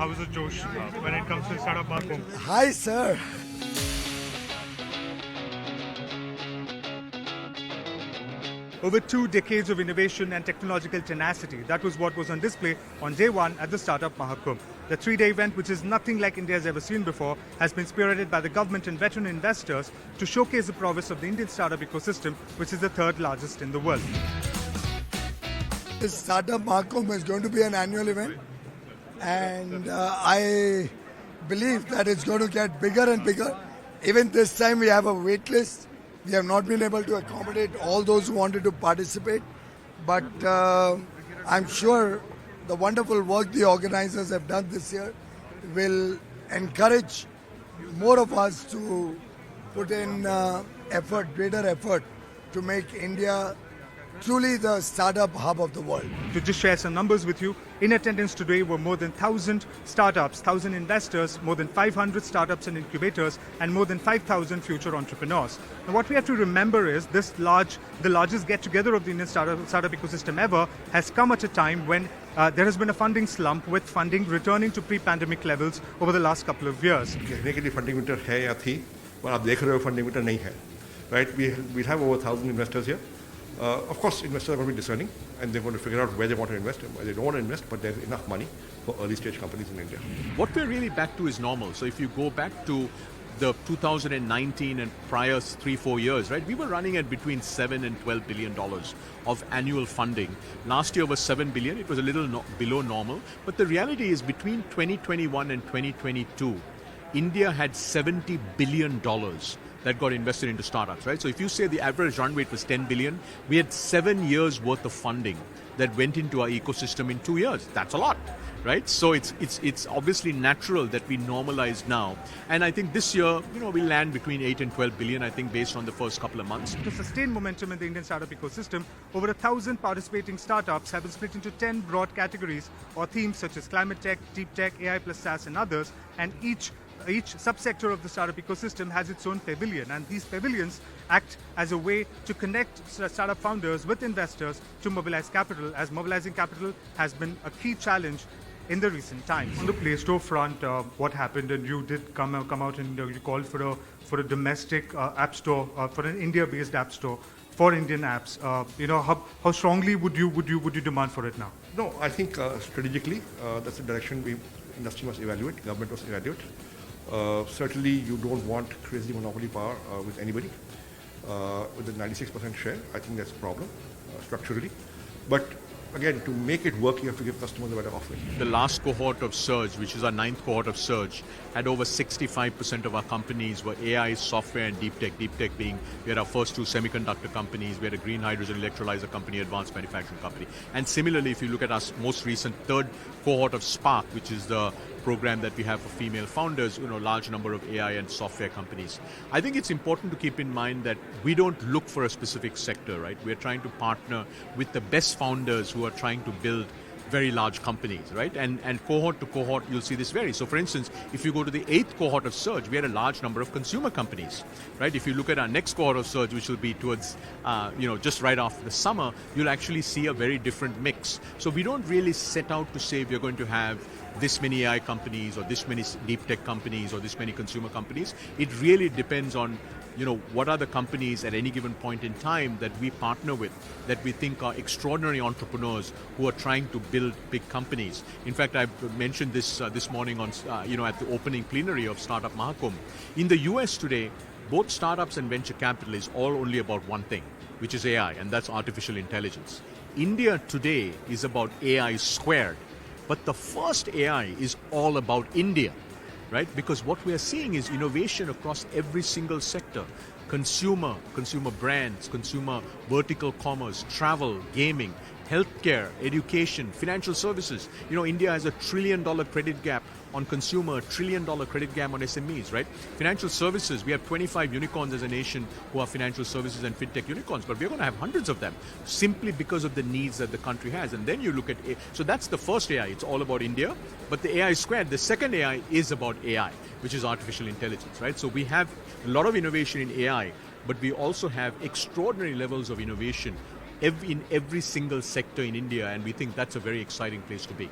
How is the Josh when it comes to Startup Mahakumbh? Hi, sir. Over 2 decades of innovation and technological tenacity, that was what was on display on day one at the Startup Mahakumbh. The 3-day event, which is nothing like India has ever seen before, has been spearheaded by the government and veteran investors to showcase the prowess of the Indian startup ecosystem, which is the third largest in the world. This Startup Mahakumbh is going to be an annual event, and I believe that it's going to get bigger and bigger. Even this time we have a wait list. We have not been able to accommodate all those who wanted to participate, but I'm sure the wonderful work the organizers have done this year will encourage more of us to put in greater effort to make India truly the startup hub of the world. To just share some numbers with you, in attendance today were more than 1,000 startups, 1,000 investors, more than 500 startups and incubators, and more than 5,000 future entrepreneurs. Now, what we have to remember is the largest get-together of the Indian startup ecosystem ever has come at a time when there has been a funding slump, with funding returning to pre-pandemic levels over the last couple of years. कहने के लिए funding winter है या थी, पर आप देख रहे हो फंडिंग विंटर नहीं है, right? We have over 1,000 investors here. Of course, investors are going to be discerning, and they're going to figure out where they want to invest and where they don't want to invest, but there's enough money for early-stage companies in India. What we're really back to is normal. So if you go back to the 2019 and prior 3-4 years, right, we were running at between $7 and $12 billion of annual funding. Last year was $7 billion. It was a little below normal. But the reality is, between 2021 and 2022, India had $70 billion that got invested into startups, right? So if you say the average run rate was 10 billion, we had 7 years worth of funding that went into our ecosystem in 2 years. That's a lot, right? So it's obviously natural that we normalize now. And I think this year, we land between 8 and 12 billion, I think, based on the first couple of months. To sustain momentum in the Indian startup ecosystem, over 1,000 participating startups have been split into 10 broad categories or themes such as climate tech, deep tech, AI plus SaaS and others, and each subsector of the startup ecosystem has its own pavilion, and these pavilions act as a way to connect startup founders with investors to mobilize capital, as mobilizing capital has been a key challenge in the recent times. On the Play Store front, what happened, and you did come out and you called for a domestic app store, for an India-based app store for Indian apps. How strongly would you demand for it now? No, I think strategically that's the direction industry must evaluate, government must evaluate. Certainly, you don't want crazy monopoly power with anybody. With a 96% share, I think that's a problem structurally. But again, to make it work, you have to give customers a better offering. The last cohort of Surge, which is our 9th cohort of Surge, had over 65% of our companies were AI, software, and deep tech. Deep tech being, we had our first 2 semiconductor companies, we had a green hydrogen electrolyzer company, advanced manufacturing company. And similarly, if you look at our most recent 3rd cohort of Spark, which is the program that we have for female founders, large number of AI and software companies. I think it's important to keep in mind that we don't look for a specific sector, right? We're trying to partner with the best founders who are trying to build very large companies, right? And cohort to cohort, you'll see this vary. So for instance, if you go to the 8th cohort of Surge, we had a large number of consumer companies, right? If you look at our next cohort of Surge, which will be towards, just right after the summer, you'll actually see a very different mix. So we don't really set out to say we're going to have this many AI companies or this many deep tech companies or this many consumer companies. It really depends on what are the companies at any given point in time that we partner with, that we think are extraordinary entrepreneurs who are trying to build big companies. In fact, I mentioned this this morning on at the opening plenary of Startup Mahakumbh. In the US today, both startups and venture capital is all only about one thing, which is AI, and that's artificial intelligence. India today is about AI squared, but the first AI is all about India. Right? Because what we are seeing is innovation across every single sector. Consumer brands, consumer vertical commerce, travel, gaming, healthcare, education, financial services. India has $1 trillion credit gap on consumer, $1 trillion credit gap on SMEs, right? Financial services, we have 25 unicorns as a nation who are financial services and fintech unicorns, but we're going to have hundreds of them simply because of the needs that the country has. And then you look at, so that's the first AI, it's all about India, but the AI squared, the second AI is about AI, which is artificial intelligence, right? So we have a lot of innovation in AI, but we also have extraordinary levels of innovation in every single sector in India, and we think that's a very exciting place to be.